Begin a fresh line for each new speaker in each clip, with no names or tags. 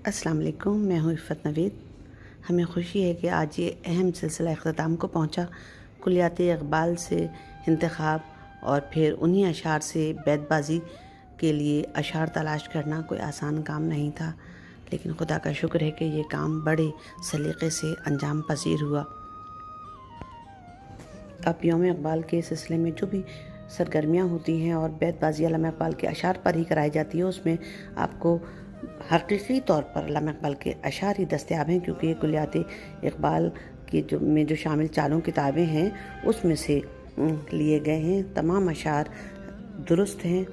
السلام علیکم، میں ہوں عفت نوید۔ ہمیں خوشی ہے کہ آج یہ اہم سلسلہ اختتام کو پہنچا۔ کلیات اقبال سے انتخاب اور پھر انہی اشعار سے بیت بازی کے لیے اشعار تلاش کرنا کوئی آسان کام نہیں تھا، لیکن خدا کا شکر ہے کہ یہ کام بڑے سلیقے سے انجام پذیر ہوا۔ اب یوم اقبال کے سلسلے میں جو بھی سرگرمیاں ہوتی ہیں اور بیت بازی علامہ اقبال کے اشعار پر ہی کرائی جاتی ہے، اس میں آپ کو حقیقی طور پر علامہ اقبال کے اشعار ہی دستیاب ہیں، کیونکہ یہ کلیات اقبال کی جو شامل چاروں کتابیں ہیں اس میں سے لیے گئے ہیں۔ تمام اشعار درست ہیں،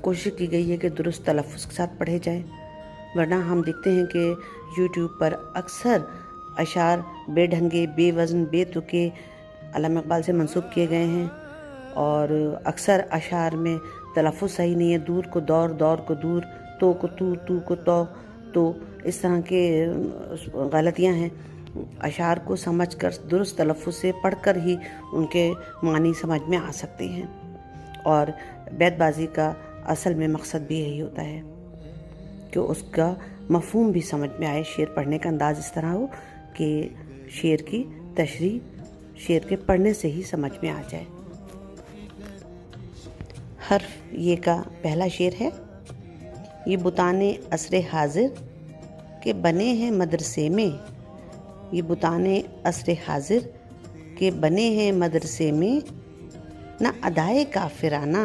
کوشش کی گئی ہے کہ درست تلفظ کے ساتھ پڑھے جائیں، ورنہ ہم دیکھتے ہیں کہ یوٹیوب پر اکثر اشعار بے ڈھنگے، بے وزن، بے تکے علامہ اقبال سے منسوب کیے گئے ہیں، اور اکثر اشعار میں تلفظ صحیح نہیں ہے، دور کو دور، دور کو دور، تو کو تو کو تو اس طرح کے غلطیاں ہیں۔ اشعار کو سمجھ کر درست تلفظ سے پڑھ کر ہی ان کے معنی سمجھ میں آ سکتے ہیں، اور بیت بازی کا اصل میں مقصد بھی یہی ہوتا ہے کہ اس کا مفہوم بھی سمجھ میں آئے، شعر پڑھنے کا انداز اس طرح ہو کہ شعر کی تشریح شعر کے پڑھنے سے ہی سمجھ میں آ جائے۔ حرف یہ کا پہلا شعر ہے: یہ بتان عصر حاضر کے بنے ہیں مدرسے میں، یہ بتان عصر حاضر کے بنے ہیں مدرسے میں، نہ ادائے کافرانہ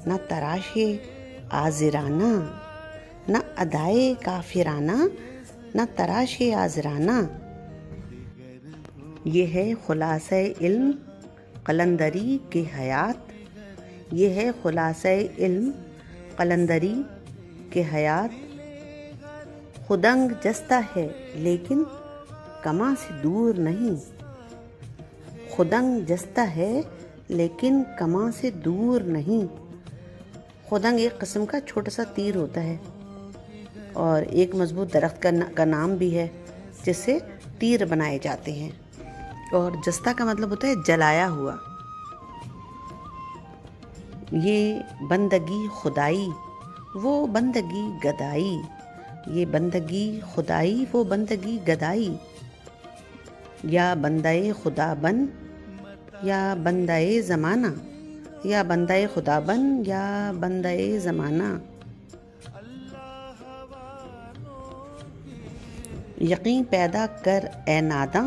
نہ تراش آزرانہ، نہ ادائے کافرانہ نہ تراش آزرانہ۔ یہ ہے خلاصہ علم قلندری کے حیات، یہ ہے خلاصہ علم قلندری کے حیات، خدنگ جستہ ہے لیکن کماں سے دور نہیں، خدنگ جستہ ہے لیکن کماں سے دور نہیں۔ خدنگ ایک قسم کا چھوٹا سا تیر ہوتا ہے، اور ایک مضبوط درخت کا نام بھی ہے جس سے تیر بنائے جاتے ہیں، اور جستہ کا مطلب ہوتا ہے جلایا ہوا۔ یہ بندگی خدائی وہ بندگی گدائی، یہ بندگی خدائی وہ بندگی گدائی، یا بندے خدا بن یا بندے زمانہ، یا بندے خدا بن یا بندے زمانہ۔ یقین پیدا کر اے ناداں،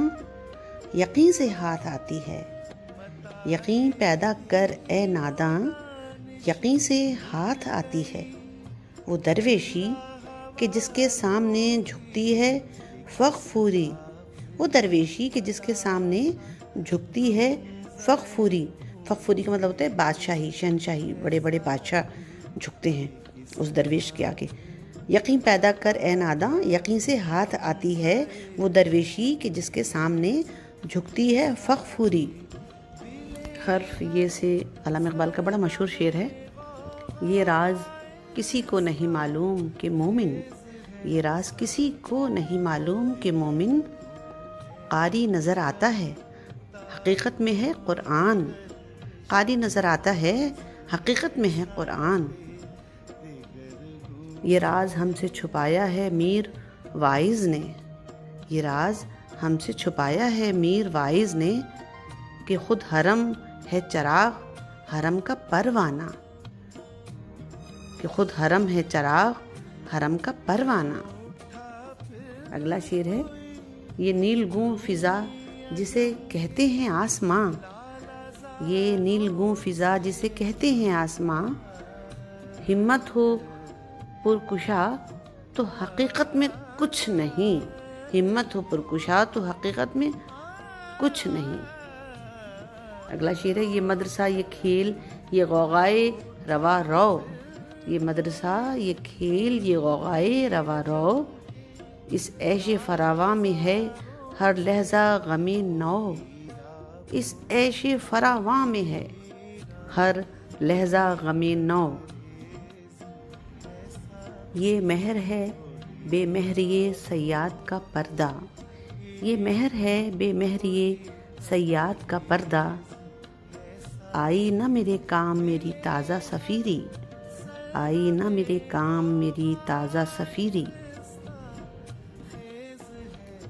یقین سے ہاتھ آتی ہے، یقین پیدا کر اے ناداں، یقین سے ہاتھ آتی ہے۔ وہ درویشی کہ جس کے سامنے جھکتی ہے فغفوری، وہ درویشی کہ جس کے سامنے جھکتی ہے فغفوری۔ فغفوری کا مطلب ہوتا ہے بادشاہی، شہنشاہی، بڑے بڑے بادشاہ جھکتے ہیں اس درویش کے آگے۔ یقین پیدا کر اے ناداں، یقین سے ہاتھ آتی ہے وہ درویشی کہ جس کے سامنے جھکتی ہے فغفوری۔ حرف یہ سے علامہ اقبال کا بڑا مشہور شعر ہے: یہ راز کسی کو نہیں معلوم کہ مومن، یہ راز کسی کو نہیں معلوم کہ مومن، قاری نظر آتا ہے حقیقت میں ہے قرآن، قاری نظر آتا ہے حقیقت میں ہے قرآن۔ یہ راز ہم سے چھپایا ہے میر واعظ نے، یہ راز ہم سے چھپایا ہے میر واعظ نے، کہ خود حرم ہے چراغ حرم کا پروانہ، کہ خود حرم ہے چراغ حرم کا پروانہ۔ اگلا شعر ہے: یہ نیل گوں فضا جسے کہتے ہیں آسماں، یہ نیل گوں فضا جسے کہتے ہیں آسماں، ہمت ہو پرکشا تو حقیقت میں کچھ نہیں، ہمت ہو پرکشا تو حقیقت میں کچھ نہیں۔ اگلا شعر ہے: یہ مدرسہ یہ کھیل یہ غوغائے روا رو، یہ مدرسہ یہ کھیل یہ غوغائے روا رو، اس عیش فراواں میں ہے ہر لحظہ غم نو، اس عیش فراواں میں ہے ہر لحظہ غم نو۔ یہ مہر ہے بے مہریے صیاد کا پردہ، یہ مہر ہے بے مہریے صیاد کا پردہ، آئی نہ میرے کام میری تازہ صفیری، آئی نہ میرے کام میری تازہ صفیری۔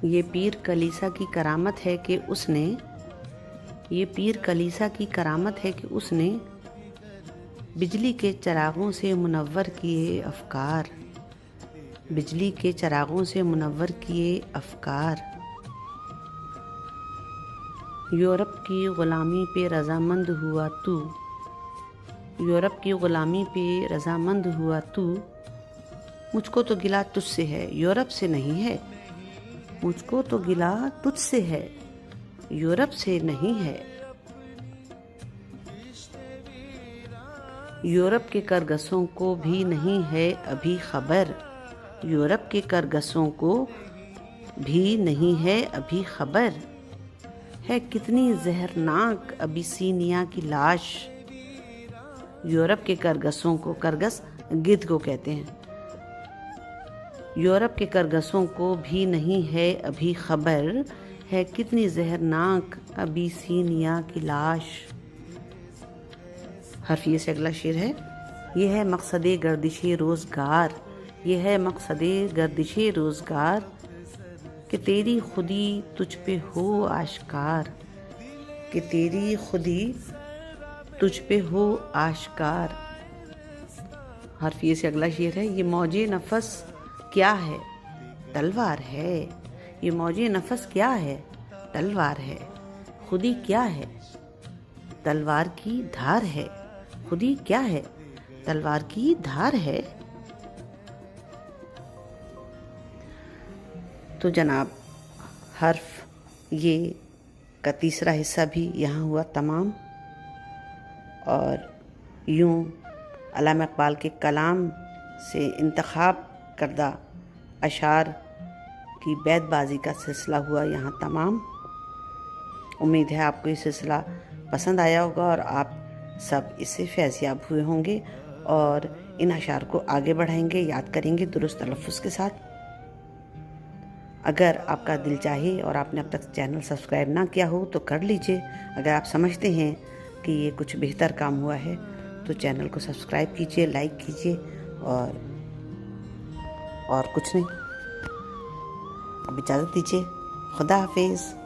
یہ پیر کلیسا کی کرامت ہے کہ اس نے بجلی کے چراغوں سے منور کیے افکار یورپ کی غلامی پہ رضامند ہوا تو مجھ کو تو گلہ تجھ سے ہے یورپ سے نہیں ہے یورپ کے کرگسوں کو بھی نہیں ہے ابھی خبر ہے کتنی زہرناک ابیسینیا کی لاش یورپ کے کرگسوں کو کرگس گدھ کو کہتے ہیں یورپ کے کرگسوں کو بھی نہیں ہے ابھی خبر ہے کتنی زہرناک ابیسینیا کی لاش حرفیے سے اگلا شعر ہے یہ ہے مقصد گردش روزگار کہ تیری خودی تجھ پہ ہو آشکار حرفیے سے اگلا شعر ہے یہ موج نفس کیا ہے تلوار ہے خودی کیا ہے تلوار کی دھار ہے تو جناب حرف یہ کا تیسرا حصہ بھی یہاں ہوا تمام، اور یوں علامہ اقبال کے کلام سے انتخاب کردہ اشعار کی بیت بازی کا سلسلہ ہوا یہاں تمام۔ امید ہے آپ کو یہ سلسلہ پسند آیا ہوگا اور آپ سب اس سے فیضیاب ہوئے ہوں گے اور ان اشعار کو آگے بڑھائیں گے، یاد کریں گے درست تلفظ کے ساتھ۔ اگر آپ کا دل چاہے اور آپ نے اب تک چینل سبسکرائب نہ کیا ہو تو کر لیجئے۔ اگر آپ سمجھتے ہیں کہ یہ کچھ بہتر کام ہوا ہے تو چینل کو سبسکرائب کیجئے، لائک کیجئے اور کچھ نہیں۔ اب اجازت دیجئے، خدا حافظ۔